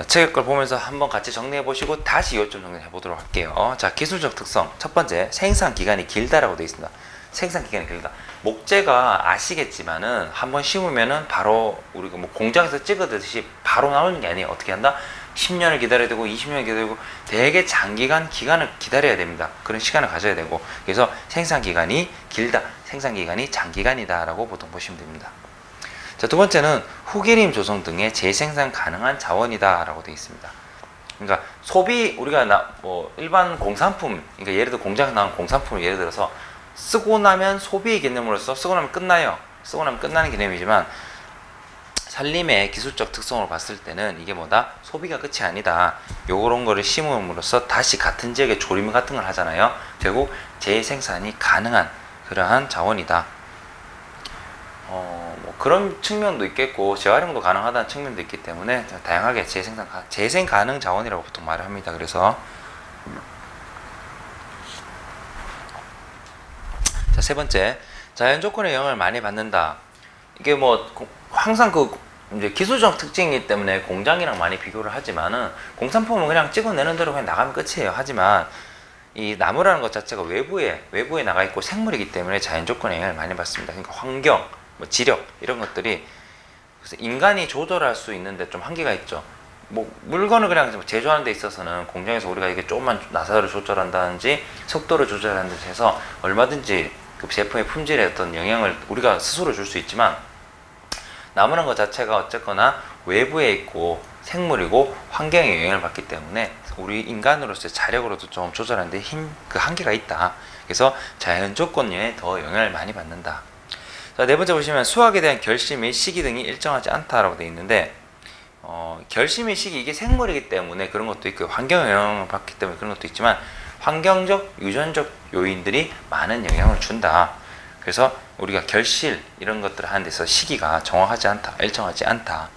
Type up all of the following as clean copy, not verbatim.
책의 걸 보면서 한번 같이 정리해 보시고 다시 이것 좀 정리해 보도록 할게요. 자, 기술적 특성. 첫 번째, 생산 기간이 길다라고 되어 있습니다. 생산 기간이 길다. 목재가 아시겠지만은 한번 심으면은 바로 우리가 뭐 공장에서 찍어듯이 바로 나오는 게 아니에요. 어떻게 한다? 10년을 기다려야 되고 20년을 기다려야 되고 되게 장기간 기간을 기다려야 됩니다. 그런 시간을 가져야 되고, 그래서 생산 기간이 길다, 생산 기간이 장기간이다라고 보통 보시면 됩니다. 자, 두 번째는 후기림 조성 등의 재생산 가능한 자원이다라고 되어 있습니다. 그러니까 소비, 우리가 일반 공산품, 그러니까 예를 들어 공장에서 나온 공산품을 예를 들어서 쓰고 나면 소비의 개념으로서 쓰고 나면 끝나요. 쓰고 나면 끝나는 개념이지만 산림의 기술적 특성으로 봤을 때는 이게 뭐다? 소비가 끝이 아니다. 요런 거를 심음으로써 다시 같은 지역에 조림 같은 걸 하잖아요. 결국 재생산이 가능한 그러한 자원이다. 뭐 그런 측면도 있겠고 재활용도 가능하다는 측면도 있기 때문에 다양하게 재생 가능 자원이라고 보통 말을 합니다. 그래서 자, 세 번째, 자연 조건의 영향을 많이 받는다. 이게 뭐 항상 이제 기술적 특징이기 때문에 공장이랑 많이 비교를 하지만은 공산품은 그냥 찍어내는 대로 그냥 나가면 끝이에요. 하지만 이 나무라는 것 자체가 외부에 나가 있고 생물이기 때문에 자연 조건의 영향을 많이 받습니다. 그러니까 환경, 뭐 지력 이런 것들이, 그래서 인간이 조절할 수 있는데 좀 한계가 있죠. 뭐 물건을 그냥 제조하는 데 있어서는 공장에서 우리가 이게 조금만 나사를 조절한다든지 속도를 조절한다든지 해서 얼마든지 그 제품의 품질에 어떤 영향을 우리가 스스로 줄 수 있지만, 나무라는 것 자체가 어쨌거나 외부에 있고 생물이고 환경에 영향을 받기 때문에 우리 인간으로서의 자력으로도 좀 조절하는데 그 한계가 있다. 그래서 자연 조건에 더 영향을 많이 받는다. 자, 네 번째 보시면 수확에 대한 결심 및 시기 등이 일정하지 않다라고 되어 있는데, 결심 및 시기, 이게 생물이기 때문에 그런 것도 있고 환경에 영향을 받기 때문에 그런 것도 있지만 환경적, 유전적 요인들이 많은 영향을 준다. 그래서 우리가 결실 이런 것들을 하는 데서 시기가 정확하지 않다, 일정하지 않다.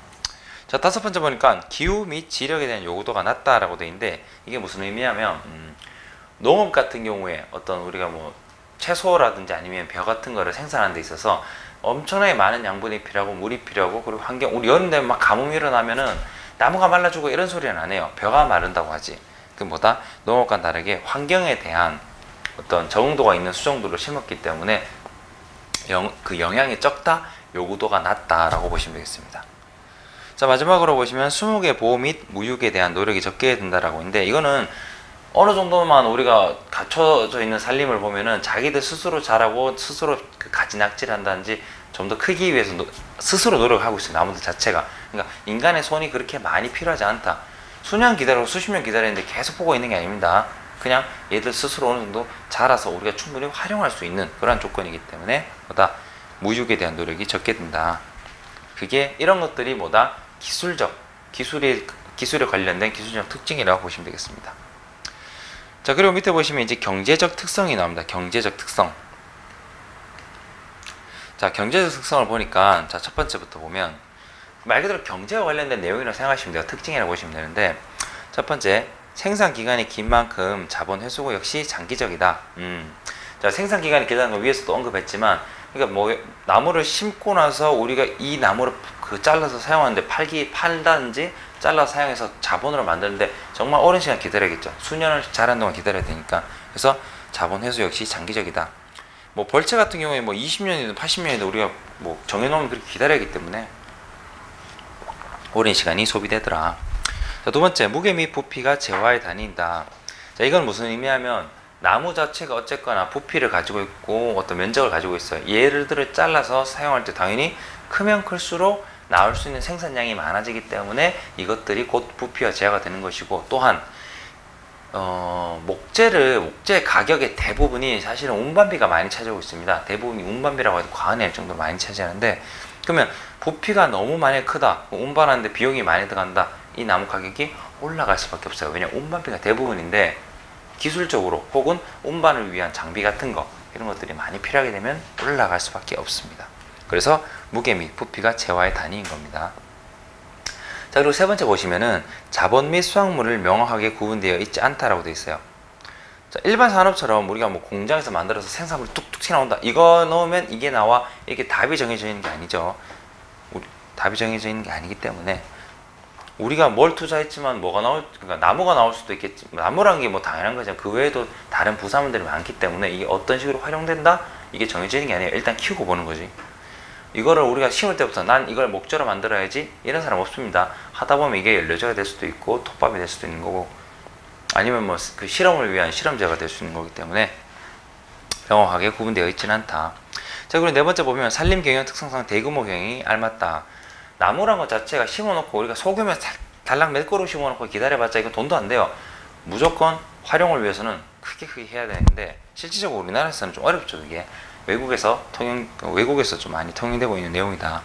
자, 다섯 번째 보니까 기후 및 지력에 대한 요구도가 낮다라고 되어 있는데, 이게 무슨 의미냐면 농업 같은 경우에 어떤 우리가 뭐 채소라든지 아니면 벼 같은 거를 생산하는 데 있어서 엄청나게 많은 양분이 필요하고 물이 필요하고, 그리고 환경, 우리 여름 되면 막 가뭄이 일어나면은 나무가 말라주고 이런 소리는 안 해요. 벼가 마른다고 하지. 그 뭐다? 농업과는 다르게 환경에 대한 어떤 적응도가 있는 수정도를 심었기 때문에 그 영향이 적다, 요구도가 낮다라고 보시면 되겠습니다. 자, 마지막으로 보시면 수목의 보호 및 무육에 대한 노력이 적게 든다라고 했는데, 이거는 어느 정도만 우리가 갖춰져 있는 산림을 보면은 자기들 스스로 자라고 스스로 그 가지 낙지를 한다든지 좀 더 크기 위해서 스스로 노력하고 있어요. 나무들 자체가. 그러니까 인간의 손이 그렇게 많이 필요하지 않다. 수년 기다리고 수십 년 기다리는데 계속 보고 있는 게 아닙니다. 그냥 얘들 스스로 어느 정도 자라서 우리가 충분히 활용할 수 있는 그런 조건이기 때문에 뭐다? 무육에 대한 노력이 적게 든다. 그게 이런 것들이 뭐다? 기술에 관련된 기술적 특징이라고 보시면 되겠습니다. 자, 그리고 밑에 보시면 이제 경제적 특성이 나옵니다. 경제적 특성. 자, 경제적 특성을 보니까, 자, 첫 번째부터 보면 말 그대로 경제와 관련된 내용이라고 생각하시면 돼요. 특징이라고 보시면 되는데, 첫 번째, 생산 기간이 긴 만큼 자본 회수고 역시 장기적이다. 자, 생산 기간이 길다는 거 위에서도 언급했지만, 그러니까 뭐 나무를 심고 나서 우리가 이 나무를 잘라서 사용하는데 팔다든지 잘라서 사용해서 자본으로 만드는데 정말 오랜 시간 기다려야겠죠. 수년을 자란 동안 기다려야 되니까. 그래서 자본 회수 역시 장기적이다. 뭐 벌채 같은 경우에 뭐 20년이든 80년이든 우리가 뭐 정해놓으면 그렇게 기다려야 하기 때문에 오랜 시간이 소비되더라. 자, 두 번째, 무게 및 부피가 재화에 다닌다. 자, 이건 무슨 의미하면 나무 자체가 어쨌거나 부피를 가지고 있고 어떤 면적을 가지고 있어요. 예를 들어 잘라서 사용할 때 당연히 크면 클수록 나올 수 있는 생산량이 많아지기 때문에 이것들이 곧 부피와 재화가 되는 것이고, 또한 목재 가격의 대부분이 사실은 운반비가 많이 차지하고 있습니다. 대부분이 운반비라고 해도 과언일 정도로 많이 차지하는데, 그러면 부피가 너무 많이 크다, 운반하는데 비용이 많이 들어간다, 이 나무 가격이 올라갈 수밖에 없어요. 왜냐하면 운반비가 대부분인데 기술적으로 혹은 운반을 위한 장비 같은 거 이런 것들이 많이 필요하게 되면 올라갈 수밖에 없습니다. 그래서 무게 및 부피가 재화의 단위인 겁니다. 자, 그리고 세 번째 보시면은 자본 및 수확물을 명확하게 구분되어 있지 않다라고 되어 있어요. 자, 일반 산업처럼 우리가 뭐 공장에서 만들어서 생산물이 뚝뚝 튀어나온다, 이거 넣으면 이게 나와, 이렇게 답이 정해져 있는 게 아니죠. 답이 정해져 있는 게 아니기 때문에 우리가 뭘 투자했지만 뭐가 그러니까 나무가 나올 수도 있겠지. 나무라는 게 뭐 당연한 거죠. 그 외에도 다른 부산물들이 많기 때문에 이게 어떤 식으로 활용된다? 이게 정해지는 게 아니에요. 일단 키우고 보는 거지. 이거를 우리가 심을 때부터 난 이걸 목재로 만들어야지 이런 사람 없습니다. 하다 보면 이게 연료제가 될 수도 있고 톱밥이 될 수도 있는 거고, 아니면 뭐 그 실험을 위한 실험제가 될 수 있는 거기 때문에 명확하게 구분되어 있지는 않다. 자, 그리고 네 번째 보면 산림 경영 특성상 대규모 경영이 알맞다. 나무란 것 자체가 심어놓고 우리가 소규모에 달랑 몇 그루 심어놓고 기다려봤자 이건 돈도 안 돼요. 무조건 활용을 위해서는 크게 해야 되는데 실질적으로 우리나라에서는 좀 어렵죠. 이게 외국에서 좀 많이 통용되고 있는 내용이다.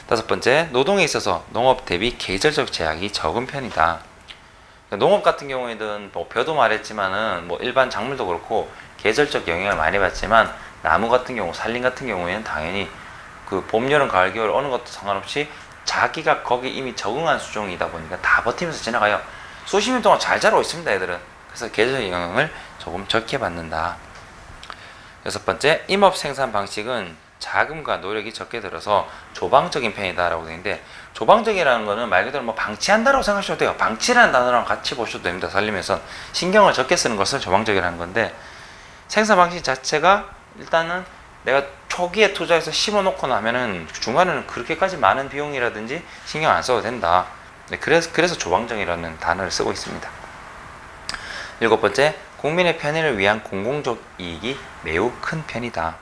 다섯 번째, 노동에 있어서 농업 대비 계절적 제약이 적은 편이다. 농업 같은 경우에는 뭐 벼도 말했지만은 뭐 일반 작물도 그렇고 계절적 영향을 많이 받지만, 나무 같은 경우, 산림 같은 경우에는 당연히 그 봄, 여름, 가을, 겨울 어느 것도 상관없이 자기가 거기 이미 적응한 수종이다 보니까 다 버티면서 지나가요. 수십 년 동안 잘 자라고 있습니다, 애들은. 그래서 계절적 영향을 조금 적게 받는다. 여섯 번째, 임업 생산 방식은 자금과 노력이 적게 들어서 조방적인 편이다 라고 되어 있는데, 조방적이라는 거는 말 그대로 뭐 방치한다라고 생각하셔도 돼요. 방치라는 단어랑 같이 보셔도 됩니다. 살림에선 신경을 적게 쓰는 것을 조방적이라는 건데, 생산 방식 자체가 일단은 내가 초기에 투자해서 심어놓고 나면은 중간에는 그렇게까지 많은 비용이라든지 신경 안 써도 된다. 그래서 조방적이라는 단어를 쓰고 있습니다. 일곱 번째, 국민의 편의를 위한 공공적 이익이 매우 큰 편이다.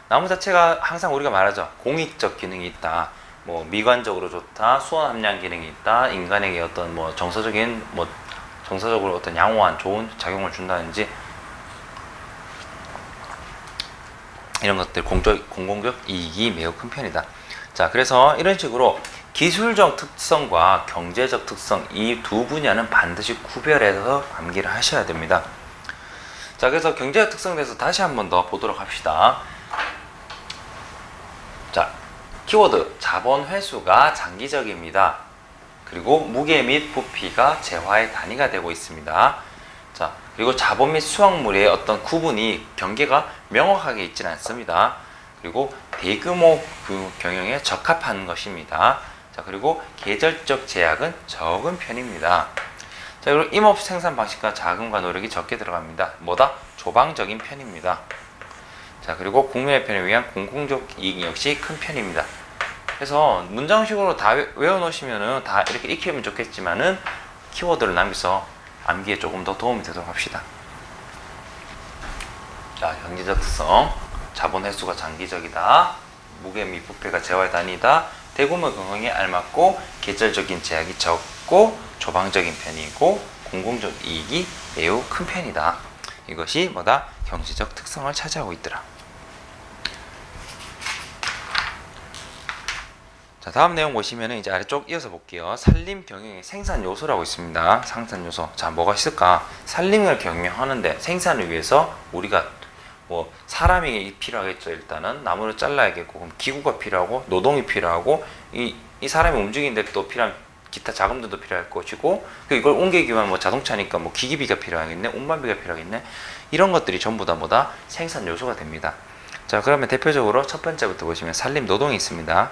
나무 자체가 항상 우리가 말하죠. 공익적 기능이 있다. 뭐 미관적으로 좋다. 수원 함량 기능이 있다. 인간에게 어떤 뭐 정서적으로 어떤 양호한 좋은 작용을 준다든지 이런 것들 공공적 이익이 매우 큰 편이다. 자, 그래서 이런 식으로 기술적 특성과 경제적 특성, 이 두 분야는 반드시 구별해서 암기를 하셔야 됩니다. 자, 그래서 경제적 특성에 대해서 다시 한 번 더 보도록 합시다. 자, 키워드 자본 회수가 장기적입니다. 그리고 무게 및 부피가 재화의 단위가 되고 있습니다. 자, 그리고 자본 및 수확물의 어떤 구분이 경계가 명확하게 있지는 않습니다. 그리고 대규모 경영에 적합한 것입니다. 자, 그리고 계절적 제약은 적은 편입니다. 자, 그리고 임업 생산 방식과 자금과 노력이 적게 들어갑니다. 뭐다? 조방적인 편입니다. 자, 그리고 국민의 편을 위한 공공적 이익 역시 큰 편입니다. 그래서 문장식으로 다 외워놓으시면은 다 이렇게 익히면 좋겠지만은 키워드를 남겨서 암기에 조금 더 도움이 되도록 합시다. 자, 경제적 특성, 자본 회수가 장기적이다, 무게 및 부패가 재화의 단위다, 대규모 경영에 알맞고 계절적인 제약이 적고 조방적인 편이고 공공적 이익이 매우 큰 편이다. 이것이 뭐다? 경제적 특성을 차지하고 있더라. 자, 다음 내용 보시면은 이제 아래쪽 이어서 볼게요. 산림 경영의 생산 요소라고 있습니다. 생산 요소. 자, 뭐가 있을까? 산림을 경영하는데 생산을 위해서 우리가 뭐 사람이 필요하겠죠. 일단은 나무를 잘라야겠고, 그럼 기구가 필요하고, 노동이 필요하고, 이 사람이 움직이는데 또 필요한 기타 자금들도 필요할 것이고, 이걸 옮기기 위한 뭐 자동차니까 뭐 기기비가 필요하겠네, 운반비가 필요하겠네. 이런 것들이 전부 다 뭐다? 생산 요소가 됩니다. 자, 그러면 대표적으로 첫 번째부터 보시면 산림 노동이 있습니다.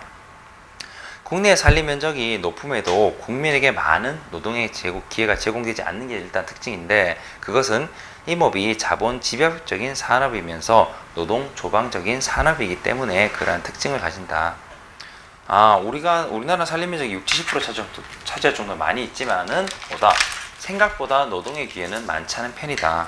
국내의 산림 면적이 높음에도 국민에게 많은 노동의 기회가 제공되지 않는 게 일단 특징인데, 그것은 임업이 자본 집약적인 산업이면서 노동 조방적인 산업이기 때문에 그러한 특징을 가진다. 우리나라 산림 면적이 60-70% 차지할 정도로 많이 있지만은 생각보다 노동의 기회는 많지 않은 편이다.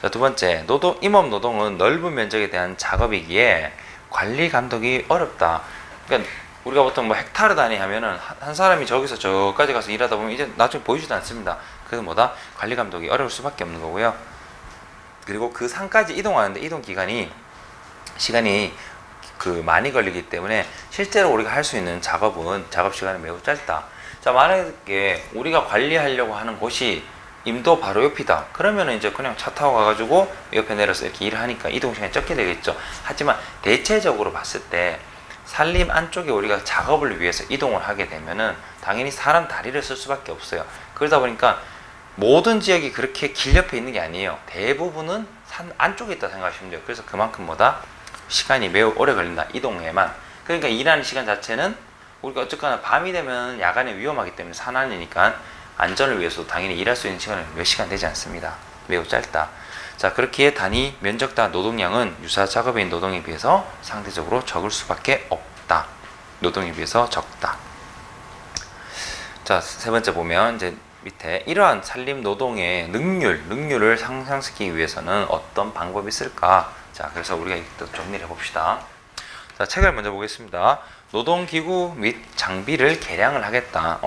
자, 두 번째, 임업 노동은 넓은 면적에 대한 작업이기에 관리 감독이 어렵다. 그러니까 우리가 보통 뭐 헥타르 단위 하면은 한 사람이 저기서 저까지 가서 일하다 보면 이제 나중에 보이지도 않습니다. 그래서 관리 감독이 어려울 수밖에 없는 거고요. 그리고 그 산까지 이동하는데 이동 시간이 많이 걸리기 때문에 실제로 우리가 할 수 있는 작업 시간이 매우 짧다. 자, 만약에 우리가 관리하려고 하는 곳이 임도 바로 옆이다. 그러면은 이제 그냥 차 타고 가가지고 옆에 내려서 이렇게 일을 하니까 이동 시간이 적게 되겠죠. 하지만 대체적으로 봤을 때 산림 안쪽에 우리가 작업을 위해서 이동을 하게 되면은 당연히 사람 다리를 쓸 수밖에 없어요. 그러다 보니까 모든 지역이 그렇게 길 옆에 있는 게 아니에요. 대부분은 산 안쪽에 있다 생각하시면 돼요. 그래서 그만큼 시간이 매우 오래 걸린다. 이동에만. 그러니까 일하는 시간 자체는 우리가 어쨌거나 밤이 되면 야간에 위험하기 때문에 산안이니까 안전을 위해서 당연히 일할 수 있는 시간은 몇 시간 되지 않습니다. 매우 짧다. 자, 그렇기에 단위 면적당 노동량은 유사 작업인 노동에 비해서 상대적으로 적을 수밖에 없다. 노동에 비해서 적다. 자, 세 번째 보면 이제 밑에 이러한 산림 노동의 능률을 상승시키기 위해서는 어떤 방법이 있을까? 자, 그래서 우리가 또 정리를 해봅시다. 자, 책을 먼저 보겠습니다. 노동기구 및 장비를 개량을 하겠다.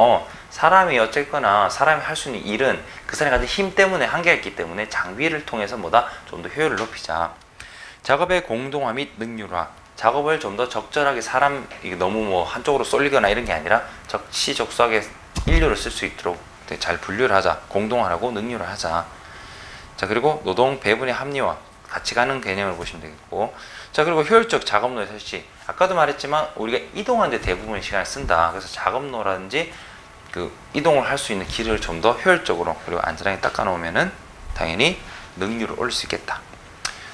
사람이 어쨌거나 사람이 할 수 있는 일은 그 사람이 가진 힘 때문에 한계가 있기 때문에 장비를 통해서 뭐다? 좀 더 효율을 높이자. 작업의 공동화 및 능률화. 작업을 좀 더 적절하게 사람, 이게 너무 뭐 한쪽으로 쏠리거나 이런 게 아니라 적시적소하게 인류를 쓸 수 있도록 잘 분류를 하자. 공동화하고 능률을 하자. 자, 그리고 노동 배분의 합리화. 같이 가는 개념을 보시면 되겠고. 자, 그리고 효율적 작업노의 설치. 아까도 말했지만 우리가 이동하는데 대부분의 시간을 쓴다. 그래서 작업노라든지 그 이동을 할 수 있는 길을 좀 더 효율적으로 그리고 안전하게 닦아 놓으면은 당연히 능률을 올릴 수 있겠다.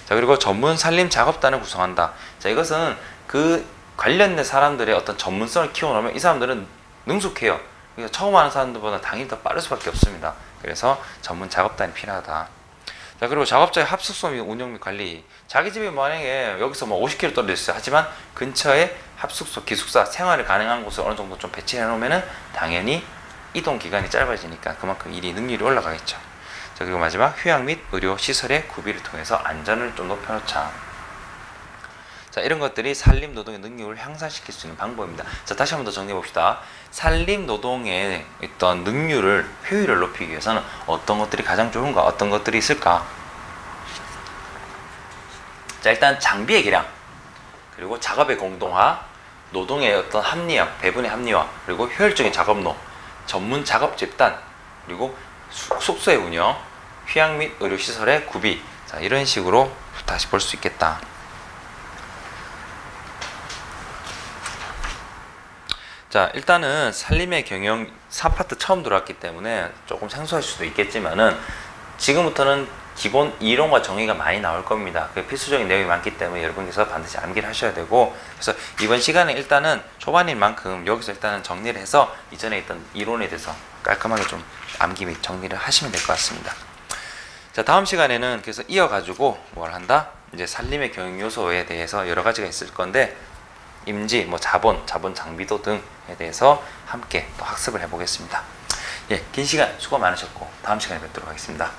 자, 그리고 전문 산림 작업단을 구성한다. 자, 이것은 그 관련된 사람들의 어떤 전문성을 키워놓으면 이 사람들은 능숙해요. 그래서 처음 하는 사람들보다 당연히 더 빠를 수밖에 없습니다. 그래서 전문 작업단이 필요하다. 자, 그리고 작업자의 합숙소 및 운영 및 관리. 자기 집이 만약에 여기서 뭐 50km 떨어져 있어요. 하지만 근처에 합숙소, 기숙사, 생활이 가능한 곳을 어느 정도 좀 배치해 놓으면은 당연히 이동 기간이 짧아지니까 그만큼 일이 능률이 올라가겠죠. 자, 그리고 마지막 휴양 및 의료 시설의 구비를 통해서 안전을 좀 높여놓자. 자, 이런 것들이 산림 노동의 능률을 향상시킬 수 있는 방법입니다. 자, 다시 한 번 더 정리해 봅시다. 산림 노동의 어떤 능률을, 효율을 높이기 위해서는 어떤 것들이 가장 좋은가, 어떤 것들이 있을까? 자, 일단 장비의 개량, 그리고 작업의 공동화, 노동의 어떤 합리화, 배분의 합리화, 그리고 효율적인 작업로, 전문 작업 집단, 그리고 숙소의 운영, 휴양 및 의료시설의 구비. 자, 이런 식으로 다시 볼 수 있겠다. 자, 일단은 산림의 경영 4파트 처음 들어왔기 때문에 조금 생소할 수도 있겠지만은 지금부터는 기본 이론과 정의가 많이 나올 겁니다. 그 필수적인 내용이 많기 때문에 여러분께서 반드시 암기를 하셔야 되고, 그래서 이번 시간에 일단은 초반인 만큼 여기서 일단은 정리를 해서 이전에 있던 이론에 대해서 깔끔하게 좀 암기 및 정리를 하시면 될 것 같습니다. 자, 다음 시간에는 그래서 이어가지고 뭘 한다? 이제 산림의 경영 요소에 대해서 여러 가지가 있을 건데, 임지, 뭐 자본 장비도 등에 대해서 함께 또 학습을 해보겠습니다. 예, 긴 시간 수고 많으셨고 다음 시간에 뵙도록 하겠습니다.